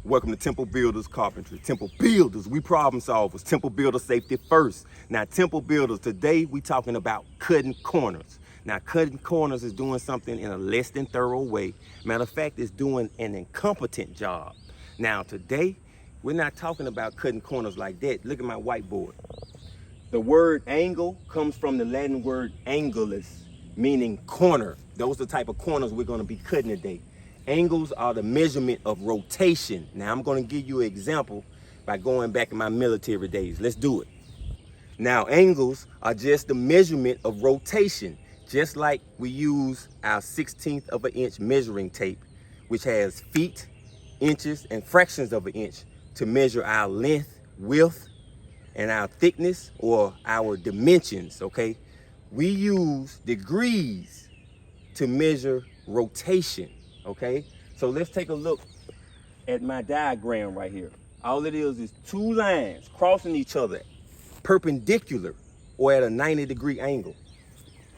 Welcome to Temple Builders Carpentry. Temple Builders, we problem solvers. Temple Builder safety first. Now, Temple Builders, today we talking about cutting corners. Now, cutting corners is doing something in a less than thorough way. Matter of fact, it's doing an incompetent job. Now, today, we're not talking about cutting corners like that. Look at my whiteboard. The word angle comes from the Latin word angulus, meaning corner. Those are the type of corners we're going to be cutting today. Angles are the measurement of rotation. Now, I'm going to give you an example by going back in my military days. Let's do it. Now, angles are just the measurement of rotation, just like we use our 1/16 of an inch measuring tape, which has feet, inches, and fractions of an inch to measure our length, width, and our thickness or our dimensions, okay? We use degrees to measure rotation, okay? So let's take a look at my diagram right here. All it is two lines crossing each other, perpendicular or at a 90-degree angle.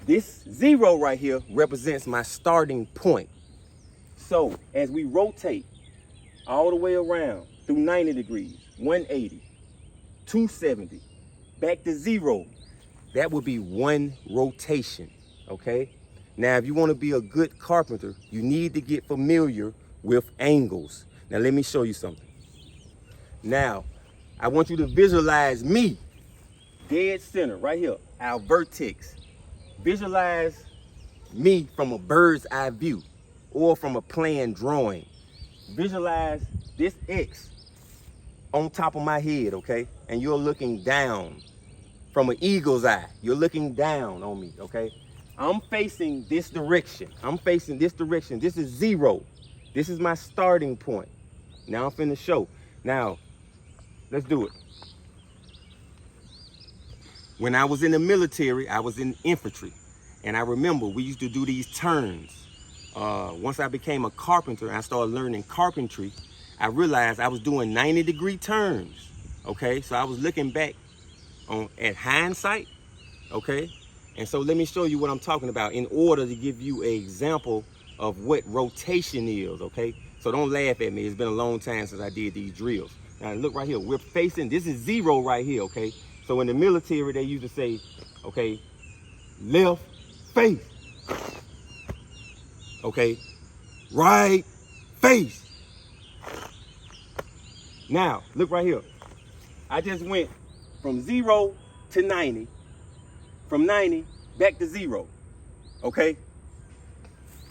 This 0 right here represents my starting point. So as we rotate all the way around through 90 degrees, 180, 270, back to 0, that would be one rotation, okay? Now, if you want to be a good carpenter, you need to get familiar with angles. Now, let me show you something. Now, I want you to visualize me, dead center, right here, our vertex. Visualize me from a bird's eye view or from a plan drawing. Visualize this X on top of my head, okay? And you're looking down from an eagle's eye. You're looking down on me, okay? I'm facing this direction. I'm facing this direction. This is 0. This is my starting point. Now I'm finna show. Now, let's do it. When I was in the military, I was in infantry. And I remember we used to do these turns. Once I became a carpenter and I started learning carpentry, I realized I was doing 90-degree turns, okay? So I was looking back at hindsight, okay? And so let me show you what I'm talking about in order to give you an example of what rotation is, okay? So don't laugh at me. It's been a long time since I did these drills. Now look right here. We're facing, this is 0 right here, okay? So in the military, they used to say, okay, left face, okay, right face. Now, look right here. I just went from 0 to 90, from 90 back to 0, okay?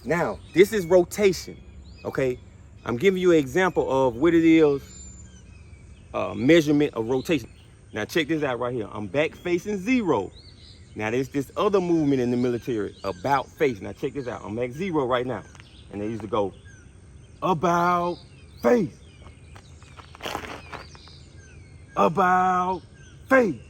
Now, this is rotation, okay? I'm giving you an example of what it is, measurement of rotation. Now, check this out right here. I'm back facing 0. Now, there's this other movement in the military, about face. Now, check this out. I'm at 0 right now. And they used to go, about face. About face.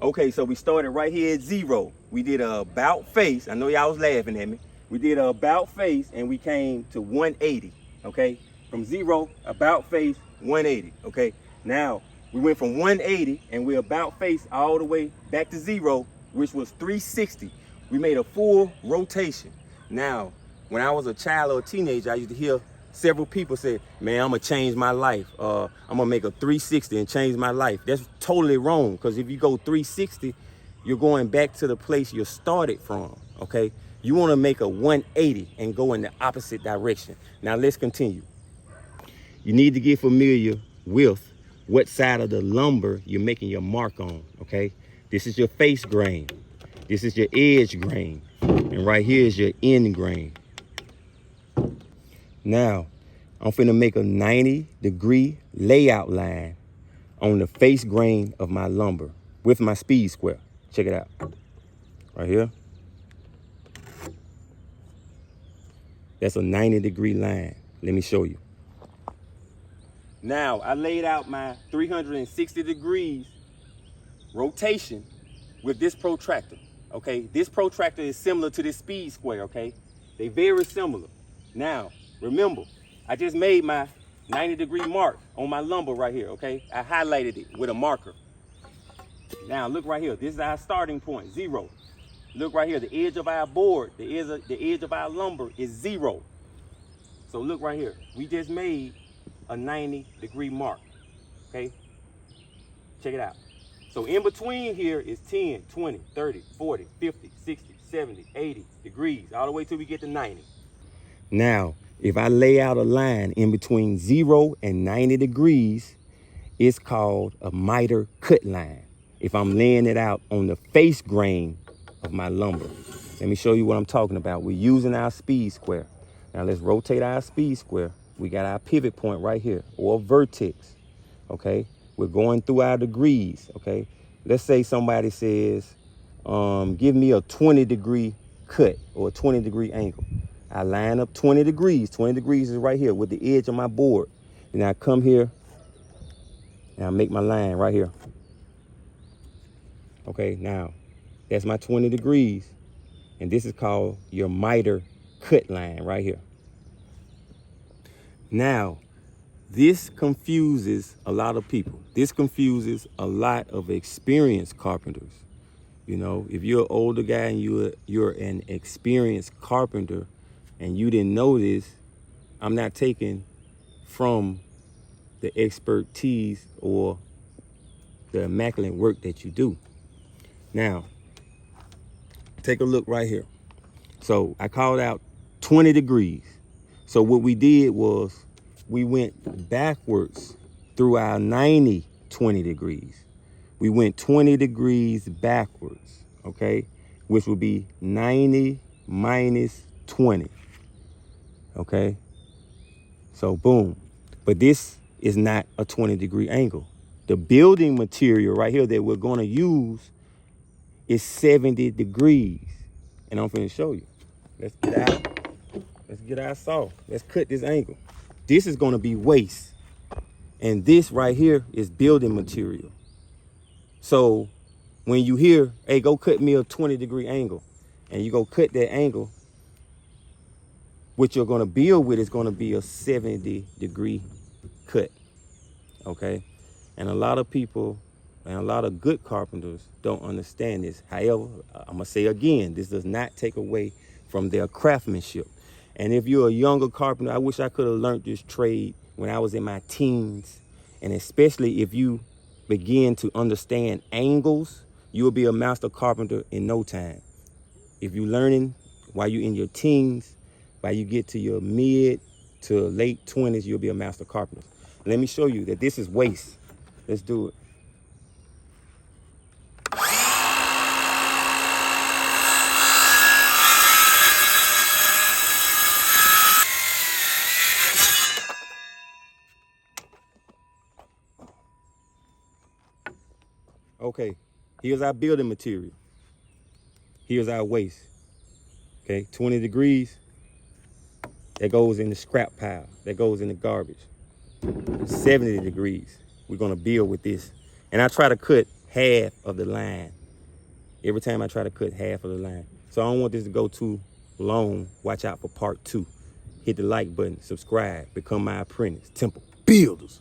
Okay, so we started right here at 0. We did a about face. I know y'all was laughing at me. We did a about face and we came to 180, okay? From 0, about face, 180, okay? Now, we went from 180 and we're about face all the way back to 0, which was 360. We made a full rotation. Now, when I was a child or a teenager, I used to hear several people say, man, I'm gonna change my life. I'm gonna make a 360 and change my life. That's totally wrong, because if you go 360, you're going back to the place you started from, okay? You wanna make a 180 and go in the opposite direction. Now let's continue. You need to get familiar with what side of the lumber you're making your mark on, okay? This is your face grain. This is your edge grain. And right here is your end grain. Now, I'm finna make a 90-degree layout line on the face grain of my lumber with my speed square. Check it out. Right here. That's a 90-degree line. Let me show you. Now, I laid out my 360 degrees rotation with this protractor, okay? This protractor is similar to this speed square, okay? They very similar. Now, remember, I just made my 90-degree mark on my lumber right here, okay? I highlighted it with a marker. Now, look right here. This is our starting point, 0. Look right here, the edge of our board, the edge of our lumber is 0. So look right here. We just made a 90-degree mark, okay? Check it out. So in between here is 10, 20, 30, 40, 50, 60, 70, 80 degrees, all the way till we get to 90. Now, if I lay out a line in between 0 and 90 degrees, it's called a miter cut line. If I'm laying it out on the face grain of my lumber. Let me show you what I'm talking about. We're using our speed square. Now let's rotate our speed square. We got our pivot point right here, or vertex, okay? We're going through our degrees, okay? Let's say somebody says, give me a 20-degree cut or a 20-degree angle. I line up 20 degrees. 20 degrees is right here with the edge of my board. Then I come here and I make my line right here. Okay, now that's my 20 degrees. And this is called your miter cut line right here. Now, this confuses a lot of people. This confuses a lot of experienced carpenters. You know, if you're an older guy and you're an experienced carpenter and you didn't know this, I'm not taking from the expertise or the immaculate work that you do. Now, take a look right here. So I called out 20 degrees. So what we did was we went backwards through our 20 degrees. We went 20 degrees backwards, okay? Which would be 90 minus 20, okay? So boom. But this is not a 20-degree angle. The building material right here that we're gonna use is 70 degrees. And I'm finna show you. Let's get our saw. Let's cut this angle. This is gonna be waste. And this right here is building material. So when you hear, hey, go cut me a 20-degree angle, and you go cut that angle, what you're gonna build with is gonna be a 70-degree cut, okay? And a lot of people and a lot of good carpenters don't understand this. However, I'm gonna say again, this does not take away from their craftsmanship. And if you're a younger carpenter, I wish I could have learned this trade when I was in my teens. And especially if you begin to understand angles, you'll be a master carpenter in no time. If you're learning while you're in your teens, by you get to your mid to late 20s, you'll be a master carpenter. Let me show you that this is waste. Let's do it. Okay, here's our building material. Here's our waste. Okay, 20 degrees. That goes in the scrap pile. That goes in the garbage. 70 degrees. We're gonna build with this. And I try to cut half of the line. Every time I try to cut half of the line. So I don't want this to go too long. Watch out for part 2. Hit the like button, subscribe, become my apprentice. Temple Builders.